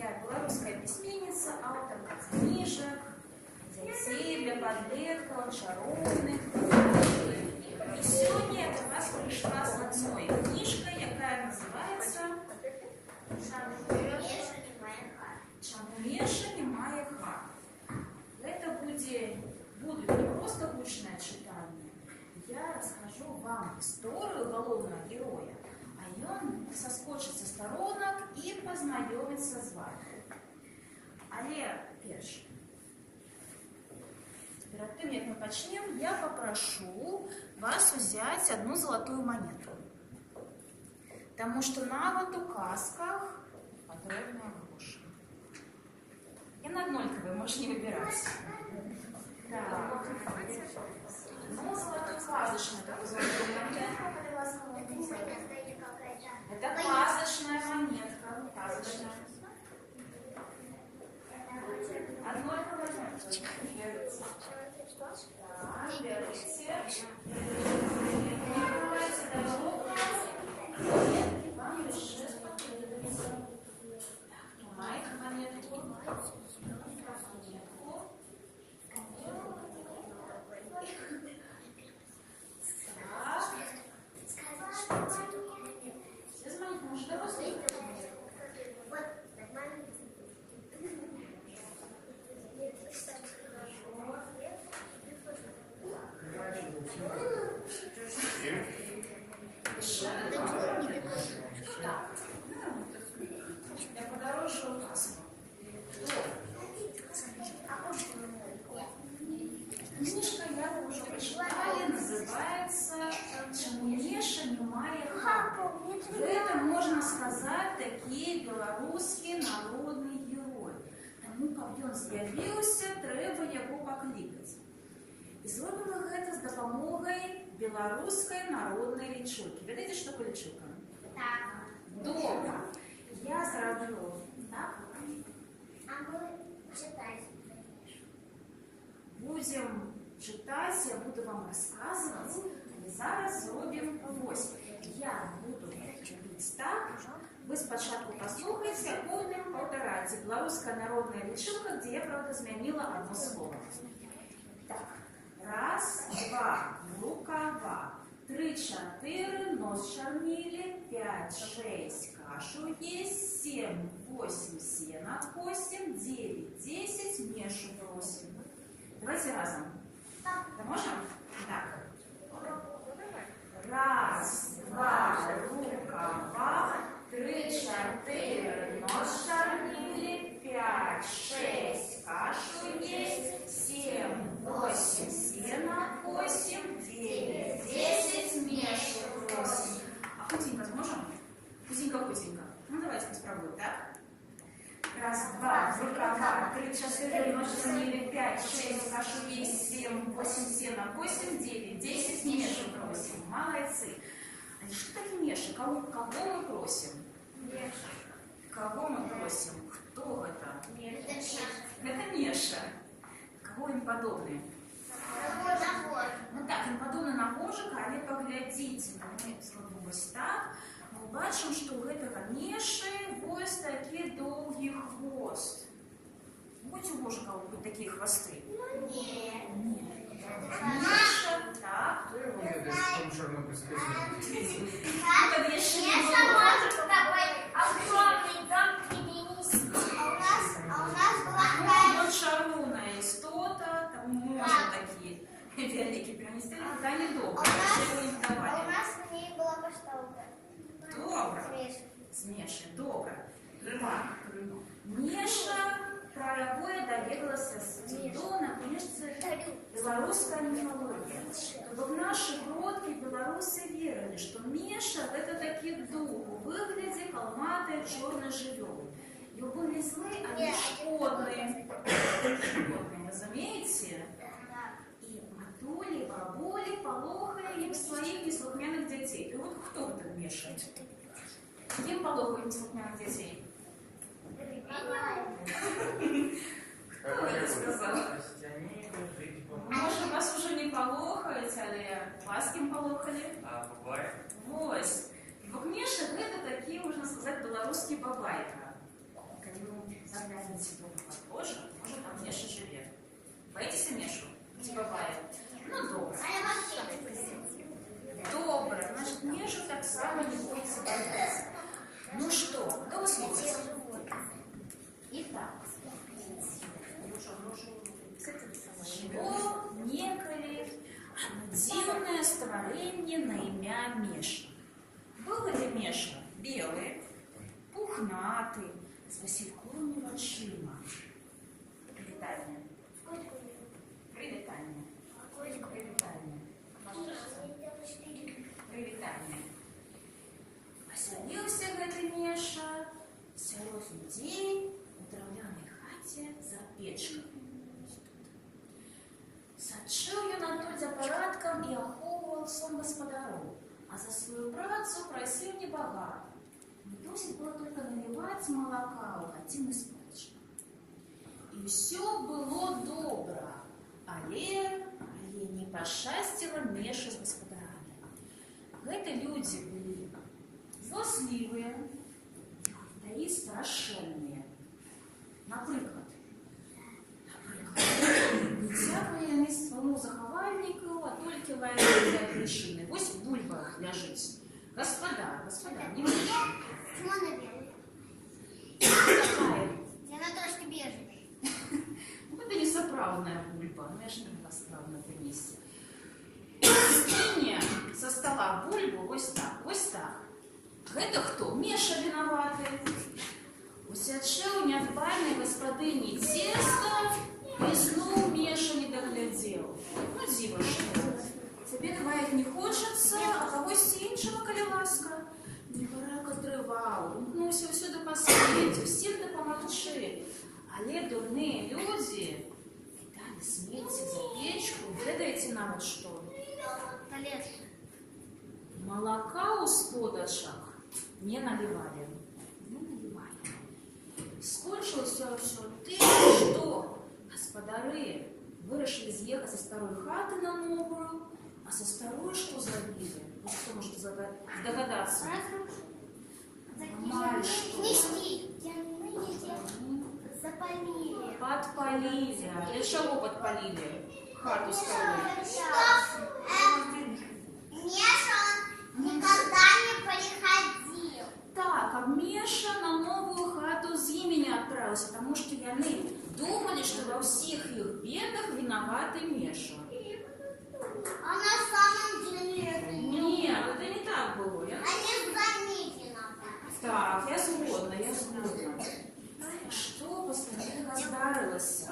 Я белорусская письменница, авторка книжек, детей для подростков, чаровных. И сегодня я до вас пришла с одной книжкой, яка называется «Чаму не мае хат». Это будет не просто гучное читание. Я расскажу вам историю головного героя, а он соскочит со сторонок и познайомится з вами. Але перш, перед тем, как мы начнем, я попрошу вас взять одну золотую монету. Потому что на вот указках подробная гроша. И на однольку вы можете не выбирать. Так. Ну, золотую сказочную такую золотую монетку. Это сказочная монетка. Сказочная. Однольку возьмете. Так, берите. Открывайте дорогу. И вам лежит потребуется. Майк монетку. Я подороже указку. Книжка я уже прочитала, называется «Чаму не мае хат». Это, можно сказать, такие белорусские народные герои. Тому, как он з'явился, треба его покликать. И зробимо это с допомогой белорусской народной лічылкі. Ведаеце, что такое лічылка? Так. Добро. Я зроблю так. А мы читать. Будем читать, я буду вам рассказывать. И зараз зробим вось. Я буду робить так. Вы спочатку послухайте, а потім повторяйте. Белорусская народная лічылка, где я, правда, змянила одно слово. Так. Раз, два, рукава. 3, 4, нос чорнили. 5, 6, кашу есть. 7, 8, сено косим. 9, 10, Мешу просим. Давайте разом. Да можем? Так. Раз, два, рукава. 3, 4, нос чорнили. 5, 6, кашу есть. 7, 8, сено косим. 9, 10, Мешу просим. А худенько сможем? Худенько. Ну давайте попробуем, так? Раз, два, рукава, 3, 4, нос чорнили, 5, 6, кашу есть, 7, 8, сено, 8, 9, 10, Мешу просим. Молодцы. А что такие Меши? Кого мы просим? Меша. Кого мы просим? Кто это? Меша. Это Меша. Кого им подобные? Набор. Ну так, им подобны на вожика, але поглядите, мы зробимо ось так. Мы бачим, что у гэтага Меши вось такі доўгі хвост. Будь у вожика вот такие хвосты? Ну, нет. Нет. Меша, так. Это Меша не было. Такой огромный дом феминистки. А у нас была Вот шаруная истота, там можно такие великие принести, да не добро. У нас в ней была поштовка. Добро. Смеши, добро. Меша про якое даведалася з цудоў на кніжцы беларуская міфалогія. То бок нашы продкі беларусы верылі, што Меша гэта такі дух у выглядзе калматай чорнай жывёлы. Его были злые, они шкодные. Шкодные, разумеете? И матули, бабули полохали им своих неслухмяных детей. И вот кто это мешает? Кем полохали неслухмяных детей? Кто это сказал? Может, вас уже не полохают, але вас кем полохали? А бабай? Вось. Бо Меша гэта такі, можна сказаць, беларускі бабайка. мама не боится бояться. Ну что, дослушайте. Итак, чего неколи дивное створение на имя Меша. Был это Меша белый, пухнатый, с васильковыми очима. Привитание. Привитание. Привитание. Привитание. Поселился гэты Меша сярод людей у драўляной хаце за печкой. Сачыў ён адтуль за парадкам і ахоўваў сон гаспадароў, а за свою працу просил небогато. Не досить было только наливать молока у хатины спадчыны. И все было добро, але не пошастило Меша с господарами. Гэта люди были злосливые, да и страшенные. Например, всякое яны сваму захавальніку, а толькі лаяли для причины. Вось бульба ляжыць. Господа, не мышь. Почему она белая? Какая? Она трошки бежевая. Ну, это не сапраўдная бульба, но я ж не могла справно принести. Скине со стола бульбу, вось так, вось так. Гэта хто? Меша виноваты. Усячэў нядбайнай гаспадыні цеста, і зноў Меша не доглядел. Ну, дзіва што. Тебе бывает не хочется, а когось іншого, коли ласка. Небарака тривав, умкнувся всюди по світі, всім допомогчи. Але дурні люди дали сміття за печку, ведаете нам от что? Молока у сподочек не наливали. Скончилось все тем, что господари вырашили съехать со старой хаты на новую, а со старой что забили? Ну, кто может догадаться? Снести. Запалили. Подпалили. А для чего подпалили хату старую? Меша никогда не приходил. Так, а Меша на новую хату с имени отправился, потому что яны думали, что во всех их бедах виноваты Меша. А на самом деле Нет, это не так было. они заметили. Так, я згодна. Что постоянно здарылася?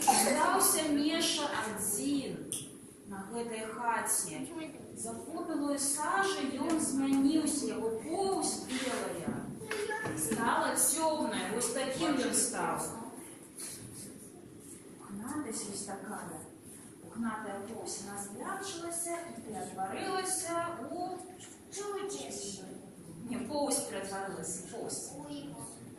Здраўся Меша один на гэтай хаце. За попелую сажи ён змяніўся, яго поўсць белая стала цёмная, вось таким ён стаў. Пухнатасць вось такая. Пухнатая поўсць она змякчылася і ператварылася у Чудес. Не, поўсць ператварылася, поўсць.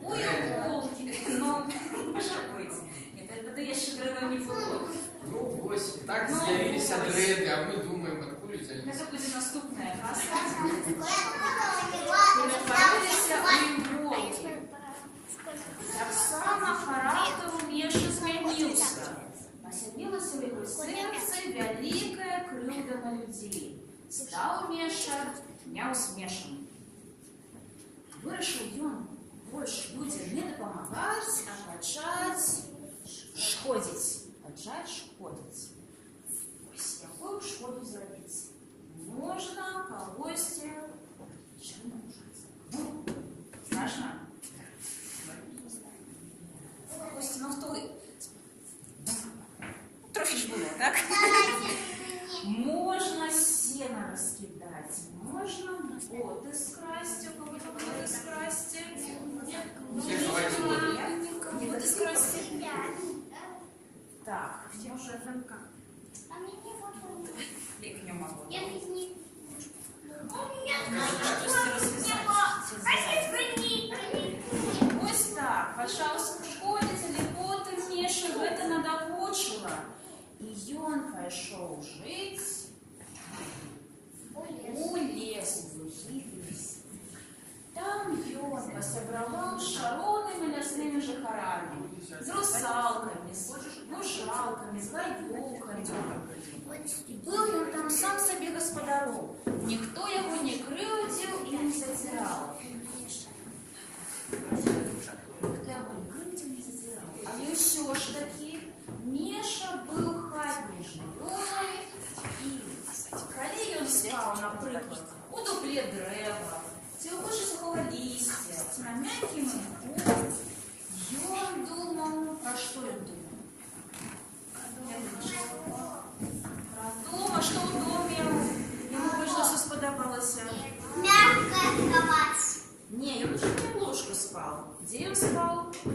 У иголки. Ну, может быть. Нет, это яшчэ дрэва не было. Ну, вось, так з'явіліся дрэды, а мы думаем, адкуль взялись. Гэта будзе наступная казка. Перетворились у иголки. Таксама характар у Меша змяніўся. Пасялілася ў яго сэрцы вялікая крыўда на людзей. Стаў Меша няўсмешным. Вырашыў ён больше людям не допомагать, а начать шкодить. Ось, какую шкоду зробить? Можно когось чем наужаться. Ну, страшно? Когось, ну хто? Трохи ж було, так? Можно сено раскидать, можно боты скрасть, у кого-то боты скрасть. Не боты скрасть. Так, где уже ФМК? А мне не вот. Я к нему могу. Я ведь не... Ось так, пожалуйста, шкодите, боты Меша гэта надокучила. И он пошел жить у лесу, лес. Там ён посябраваў з шаронымі ляснымі жыхарамі, з русалкамі, з мужалкамі, з гаюкамі. І быў ён там сам сабе гаспадаром. Ніхто яго не крыўдзіў ложился на мягкий мягкий, и он думал, про что он думал? Про дом, а что в доме? Ему вышло, что сподобалося. Мягкая кровать. Не, он уже не ложку спал. Где он спал? За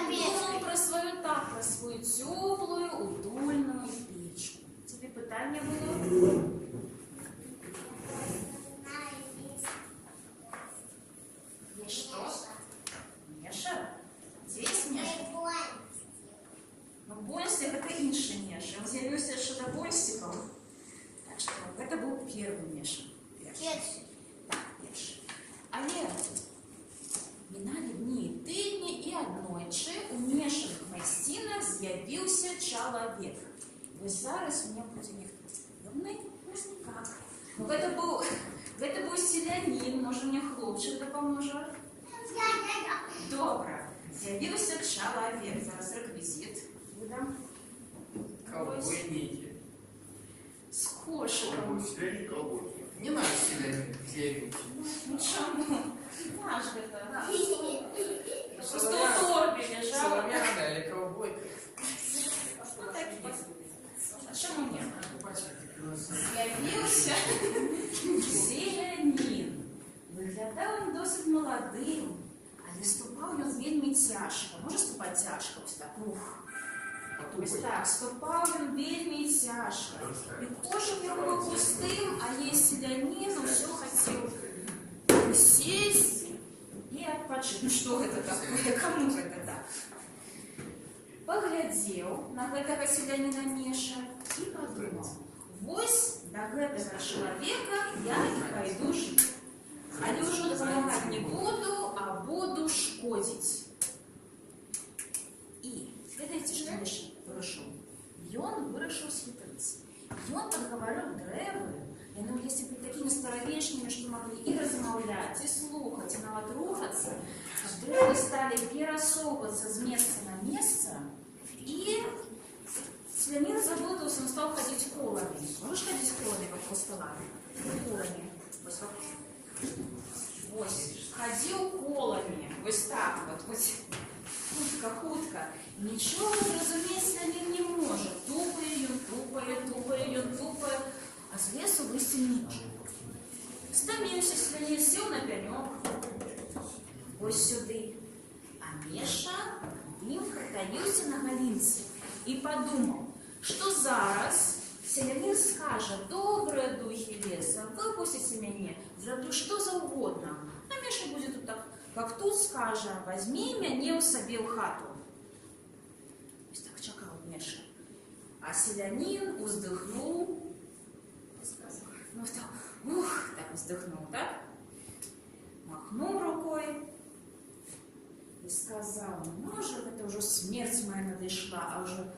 Думал про свою так, про свою теплую, утульную печку. Тебе питание было? Есть что? Меша? Где есть Меша? Ну, Бонстик это інший Меша. Он з'явився ще до Бонстиков. Так що це був перший Меша. Так, перший. Але минали дні і тижні, і однойчі у Мешиних майстинах з'явився чоловік. Ось зараз у мене буде ніхто певний, ось ніяк. Ну, це був селянин, може мені хлопчик допоможе? Добре. З'явився чоловік. Зараз реквізит видам. Ковбойники. З кошиком. Не наш селянин з'явився. Ну чому? Наш это. Просто в торбі лежав. Солом'яна или ковбойка? Ну такі. А чому ні? З'явився селянин. Виглядав він досить молодим, але ступав він вельми тяжко. Може ступати тяжко? Ось так. Ух. Ось так, ступав він вельми тяжко. І кошик його був пустим, а є селянин, все хотів сесть и отпочить. Ну что это такое? Кому же это так? Поглядел на гэтага селянина Меша и подумал, вось до гэтага человека я и пойду жить. Але уже помогать не буду, а буду шкодить. И ведаеце, что Меша вырашил? Он вырашил схитрить. И он подговорил дрэвы. Яны если бы такими старовечними, что могли и размаўляць, и слухать, и нават рухаться, дрэвы стали перасоўвацца с места на место, и селянин заблудился, он стал ходить колами. Можешь ходить колами вокруг стола? Колами. Вот. Ходил колами. Вот так вот. Хутка. Ничего разуметь селянин не может. Тупает. А з лесу вийти не може. Стомився селянин, сів на пеньок. Ось сюди. А Меша він притаївся на галинці і подумав, що зараз селянин скаже: «Добрые духи леса, выпустите меня, зроблю что за угодно». А Меша будет тут так, как тут скаже: «Возьми меня в собі в хату». Ось так чекав Меша. А селянин уздихнув. Ну, так вздохнул, так? Махнул рукой и сказал: может, это уже смерть моя надышла, а уже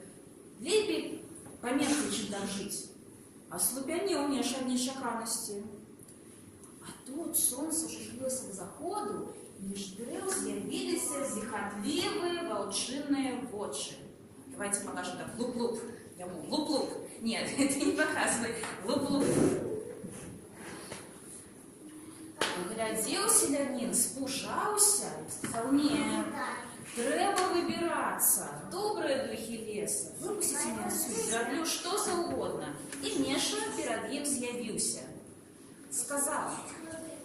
лепей померкнуть, чем так жить. А слупянил мне от нечаканности. А тут солнце уже жилось к заходу, и меж дрэў з'явіліся зіхатлівыя ваўчыныя вочы. Давайте покажем так. Луп-луп. Луп-луп. Нет, это не показывай. Луп-луп. Глядел селянин, спужаўся и сказал: «Нет, трэба выбираться. Добрые духи леса, выпустите меня отсюда, зроблю что за угодно». И Меша перед ним з'явился. Сказал: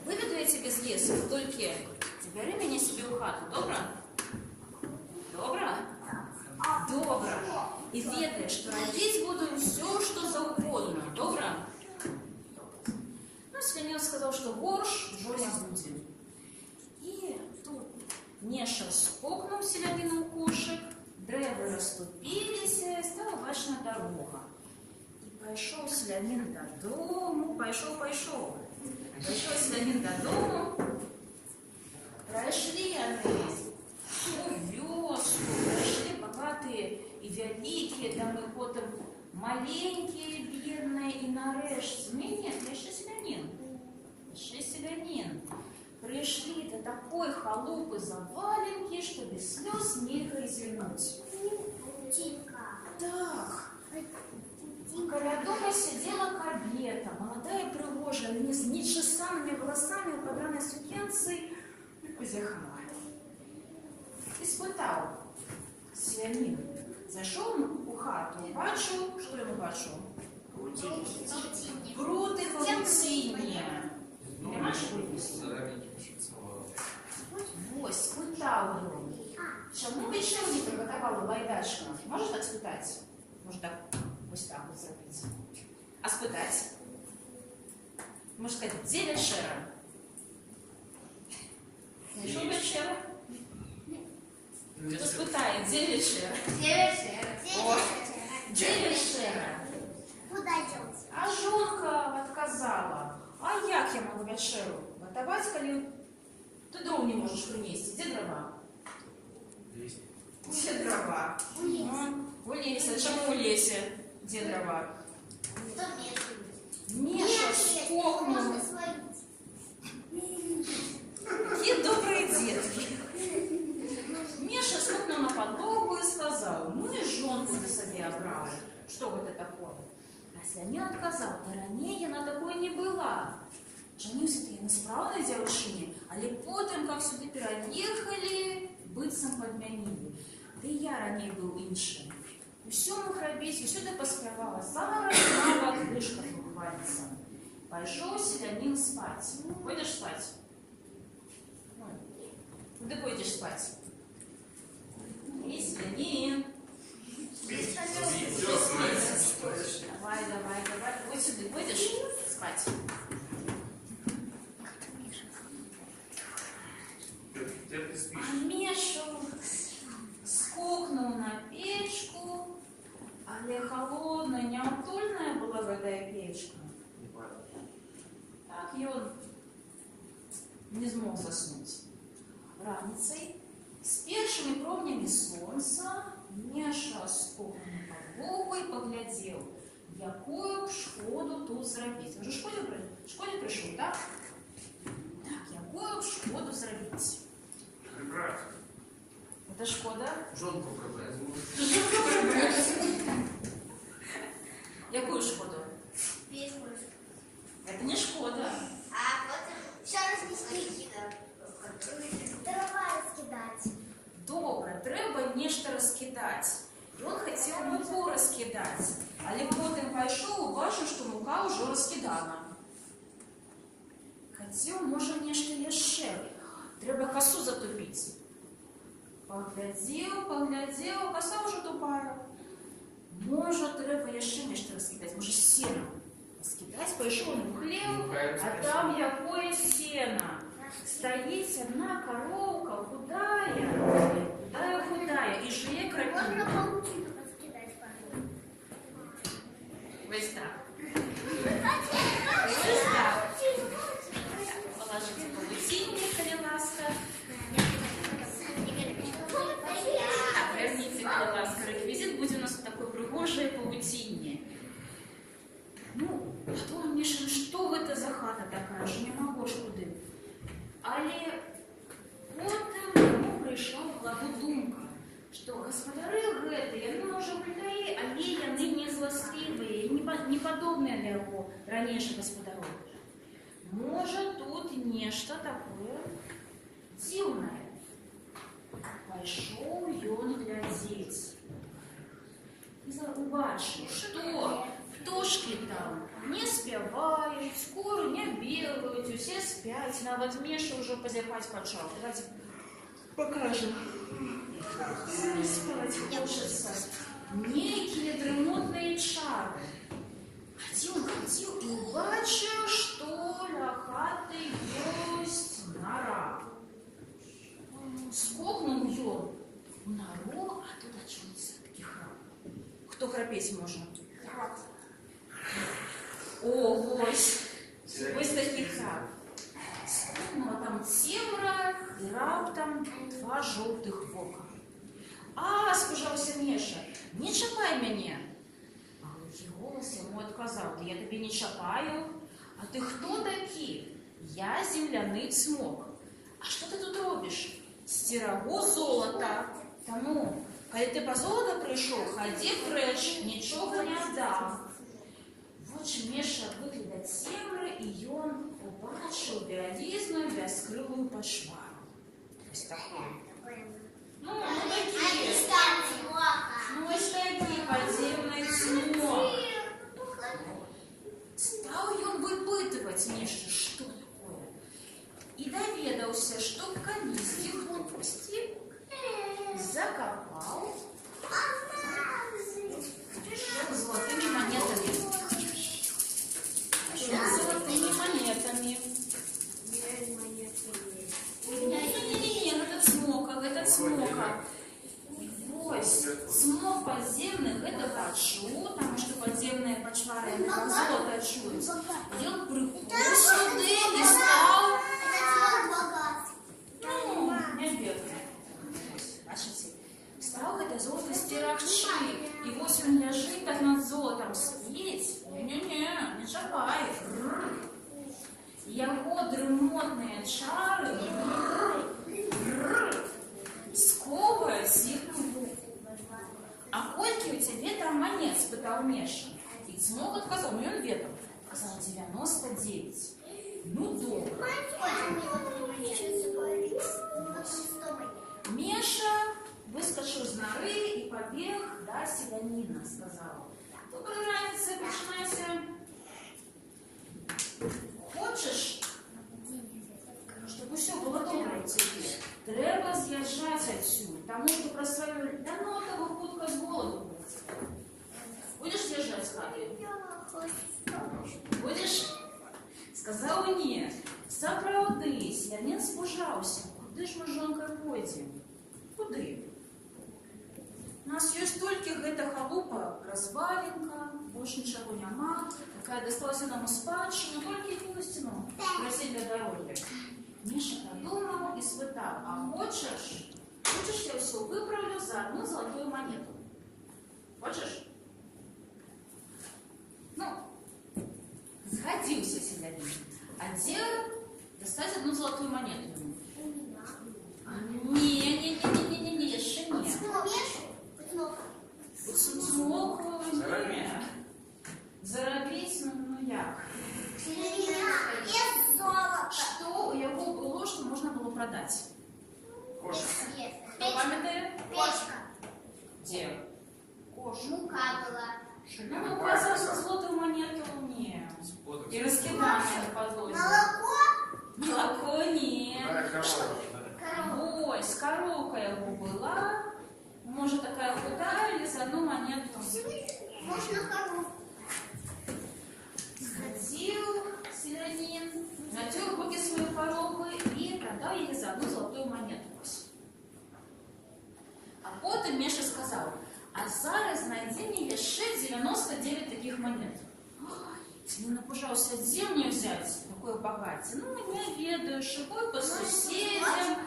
«Выведу я тебе из леса, только забери меня себе в хату, добро? Добро? Добро. И ведай, что родить буду все, что за угодно, добро?» Ну, селянин сказал, что горш уже не будет. И тут Меша спокнул селянину кошек, дрэвы расступились, и стала бачна дорога. И пошел селянин до дому, пошел селянин до дому. Прошли они у вёску, прошли богатые и великие домы, потом маленькие, бедные, и нарешті. Нет, еще селянин. Пришли до такой халупы заваленки, что без слез нельзя извернуть. Так. Около дома сидела кабета, молодая пригожая, с нечесанными волосами, в подраной сукенце. позяхала. І спитав селянин. Зайшов у хату, бачу, що йому бачу? Крути павутиння. Понимаєш, ось, спитав його. Чому ви ще не приготували лайдачка? Можеш так спитати? Може так, ось так от зробити. А спитати? Може сказати, де вечера? Знайшов вечеру? Хто спитає, де вечера? О, де вечера? Куда делся? А жонка отказала. А як я могу вечеру готовать, коли ты дров не можешь принести? Где дрова? Где дрова? У лесе. Чему у лесе? Где дрова? Кто месяц? Миша скокнул. Можно сварить. Какие добрые детки. Миша скокнул на подлогу и сказал, ну и жонку за себе обрали. Что это такое? А селянин отказал, да ранее я на такое не была. Женився я на справной дзяўчыне, але потым, как сюды пераехалі, быццам падмянілі. Ды я раней быў іншым. Усё мог рабіць, усюды паспявала, сама разна в адвышках ухваліцца. Пайшоў селянін спаць. Пойдзеш спаць? Куды пойдзеш спаць? І селянін. Давай. Вот сюда пойдешь спать? А Мишу скокнул на печку, але холодная, неутульная была эта печка. Так, и он не смог заснуть. Раницей с первыми промнями солнца Миша скокнул на подлогу и поглядел, якую шкоду тут зрабіць. Уже школе пришел, так? Так, якую шкоду зрабіць? Прибрать. Это шкода? Жонку прибрать. Якую шкоду? Печку. Это не шкода. А вот все разнесли. Дрова раскидать. Добре, треба нешта раскидать. И он хотел муку раскидать. Але потом пошел и убачил, что мука уже раскидана. Хотел, может, нешта яшчэ. Треба косу затупить. Поглядел, коса уже тупая. Может, треба яшчэ нешта раскидать. Может, сено раскидать. Пошел в хлеб, а там якое сено. Стоит одна коровка, худая, и жує крапиву. Можно паутину раскидать, пожалуйста. Ось так. Ось так. Положите паутинник, коли ласка. Так, верните, коли ласка. Реквизит будет у нас вот такой пригожий паутинник. Ну, потом мне что это за хата такая, що не могу ж куди. Але потым яму прыйшла ў галаву думка, што гаспадары гэтыя, яны можа гультаі, але яны не зласлівыя і не падобныя да яго ранейшых гаспадароў. Можа, тут нешта такое дзіўнае. Пайшоў ён глядзець. І убачыў, што птушкі там не спяваюць, куры не бегаюць, усе спяць, нават Міша ўжо позяхаць пачаў. Давайте покажем. Спаць хочацца. Нейкія дрымотныя чары. Хадзіў і убачыў, што ля хаты ёсць нара. Скокнуў ён у нару, а тут ачуецца такі храп. Хто храпець можа? О, ось такі храп. Скокнула там цемра і раптам два жоўтых вока. А, спужаўся Міша, не чапай мяне. А глухі голас яму адказаў, да я табе не чапаю. А ты хто такі? Я земляны цмок. А што ты тут робіш? Сцерагу золата. Таму, калі ты па золата прыйшоў, хадзі прэч, нічога не аддам. Вочы Міша адвыклі да цемры, і ён убачыў вялізную бяскрылую пачвару. есть такой. Ну, А такие. не там смока. Ну, ось такі подземний цмок. Стал ён выпытывать нешта, что такое. И доведался, что в канистрі глупости закопал золотыми монетами. Золотыми монетами. Не-не-не, этот смока. Вось, смог подземных, это почу, потому что подземные почвары как золото чуют. И он приплыл сюда и стал, ну, не бедный. Бачите, стал это золото стерагчи. И вось он лежит так над золотом спеть. Не чапай. Его дрымотные чары сковывают сильную руку. А кольки у тебя ветром монет, спытал Меша. И смог отказал, мне он ветром. Сказал 99. Ну, добро. Меша выскочил из норы и побег до селянина, сказал. Доброй раницы, починайся. Хочешь, чтобы все было добре у тебе? Треба з'їжджати отсюда, тому що про свою данотову хутко з голоду буде. Будеш з'їжджати з хати? Будеш? Сказав ні. Справді, селянин спужався. Куди ж ми з жонкою пойдемо? Куди? У нас есть только эта халупа, развалинка, больше ничего нема, такая досталась нам у спадщину, только и милостину просить для дороги. Миша подумал и спытал, а хочешь, я все выправлю за одну золотую монету? Хочешь? Ну, сгодился селянин. А дело достать одну золотую монету ему. Не, еще нет. Смоку ні. Заробіть, ну як? Що у його було, що можна було продати? Кошка. Хто пам'ятає? Печка. Де? Кошка. Мука была. Ну, указав на золоту монету, ні. І розкидання на подложі. Молоко, ні. Ось, коровка його була. Может, такая худая или за одну монету? Можно коровку. Сходил селянин, натер руки своей коровы и продал ей за одну золотую монету. А потом Меша сказал, а зараз найди мне еще 99 таких монет. Селянин, пожалуйста, где мне взять такое богатие? Ну, не ведаю, шипой по соседям,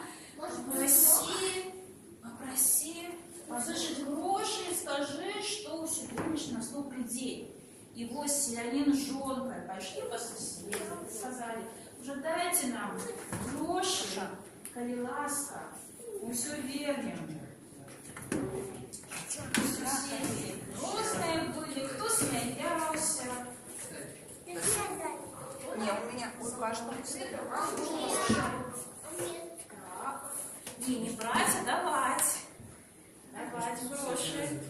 попроси. Позышить гроши и скажи, что у сегодняшнего наступный день. И вот селянин с жонкой пошли по соседям и сказали, уже дайте нам гроши, коли ласка, мы все вернем. Соседи грозные были, кто смеялся. Не, у меня Сашка. Не брать, а давать. Давать гроши.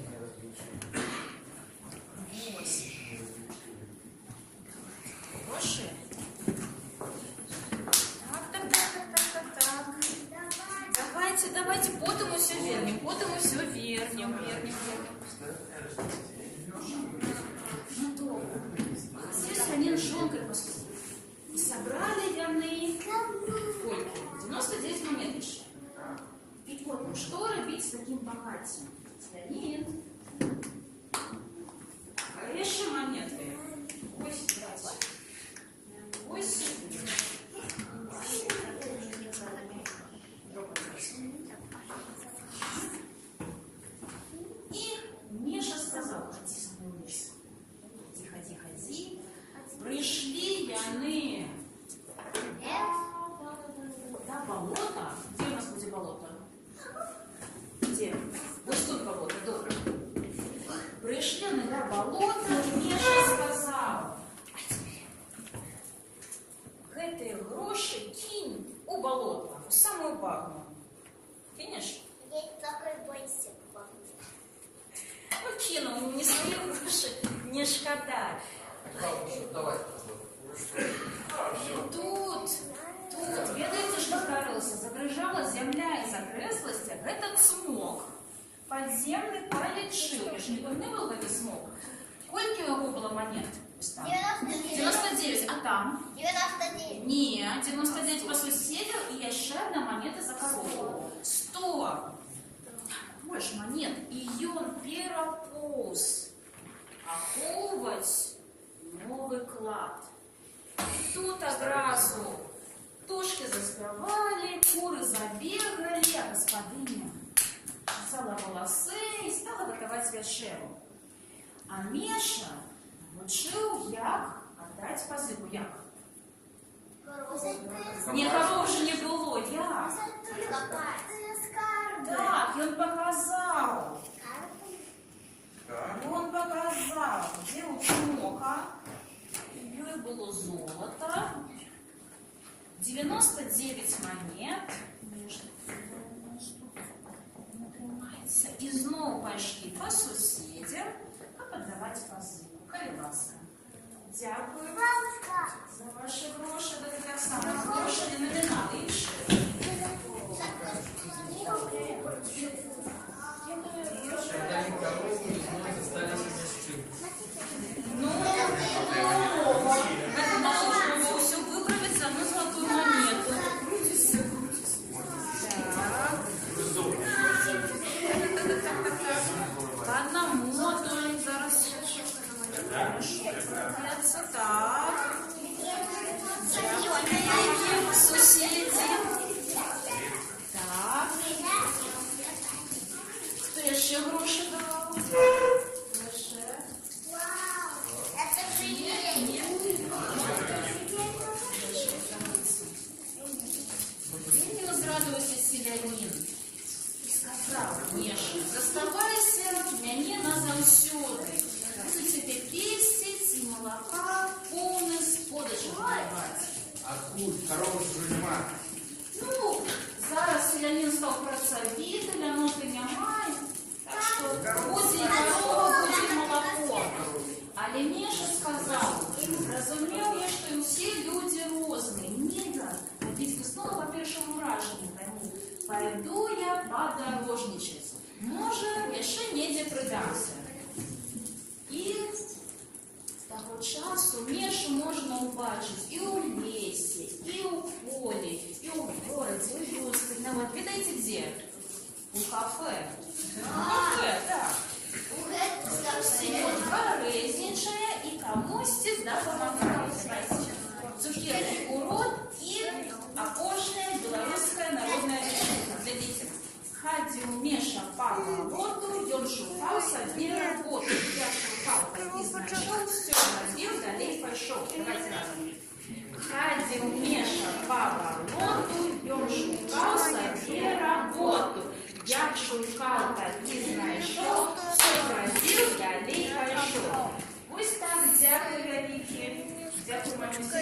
Гроши. Так. Давайте, потом мы все вернем, Ну, добре. Здесь они с жонкой пошли. И собрали яны кольки. 99 монет лишь. И вот, ну что робить с таким богатием? Селянин. Конечно, монеты. 8 брать. 8. И Миша сказал, ходи со мной вниз. Ходи. Пришли яны. Да, болото. Где у нас будет болото? Где? Вот тут болото, добре. Пришли яны до болота, и Миша сказал, а теперь гэтые гроши кинь у болота, в самую багну. Кинеш? Есть такой бойся. Ну, кинув, не свої гроші, не шкода. Давай. Тут, ведаеце, што здарылася? Задрыжала зямля і закрэслася гэта цмок. Падземны палічыў. Я ж не памятаю гэты смок. Колькі у яго было монет? 99. 99, а там? 99. Не, 99 по суседзяў і яшчэ одна монета за корову. 100. Больш монет. І ён перапоўз ахоўваць новы клад. Тут адразу птушкі заспявалі, куры забегалі, а гаспадыня чесала валасы і стала гатаваць вячэру. А Меша вучыў, як аддаць пазыку. Як? Не, кароў же не было. Як? Так, ён паказаў. Он показал, где у чмока. Ёй было золото. 99 монет. И снова пошли по суседям, каб аддаваць пазыку. Калі ласка. Дякую за ваши гроши. Гэта таксама грошы не наміналы іншыя. Продали корову и снова остались без чим. Ну, это должно все выправить за одну золотую монету. Так. По одному зараз. Хорошо. Так. Суседи. Так. Хто ще гроші давав? Вельмі возрадовался селянин. Сказал Меша, заставайся мяне назаўсёды. Буду тебе песціць і молока поўны сподачак даваць. А куль, корову же нема. Ну, зараз селянин стал працавіты, ляноты няма. Так что будзе корова, будзе молоко. Але Меша сказал, разумеў я, што і ўсе людзі розныя. Нельга рабіць высновы па першаму ўражанню. Таму пайду я падарожнічаць. Можа, яшчэ недзе прыдамся. І з таго часу Мешу можна ўбачыць і ў лесе, і ў полі, і ў горадзе, і ў вёсцы. Нават ведаеце дзе? У кафе. У кафе, так. Гарэзнічае і камусьці дапамагае. Цукеркі ў рот і апошняя беларуская народная песня. Глядзіце. Хадзіў Меша па балоту, ён шукаў сабе работу. Я шукаў такі значок, всё рабіў, далей пайшоў. Давайте разам. Хадзіў Меша па балоту, ён шукаў сабе работу. Як шукаў, такі знайшоў, всё зрабіў, далей пайшоў. Вось так, дзякуй вялікі. Дзякуй, мамусі,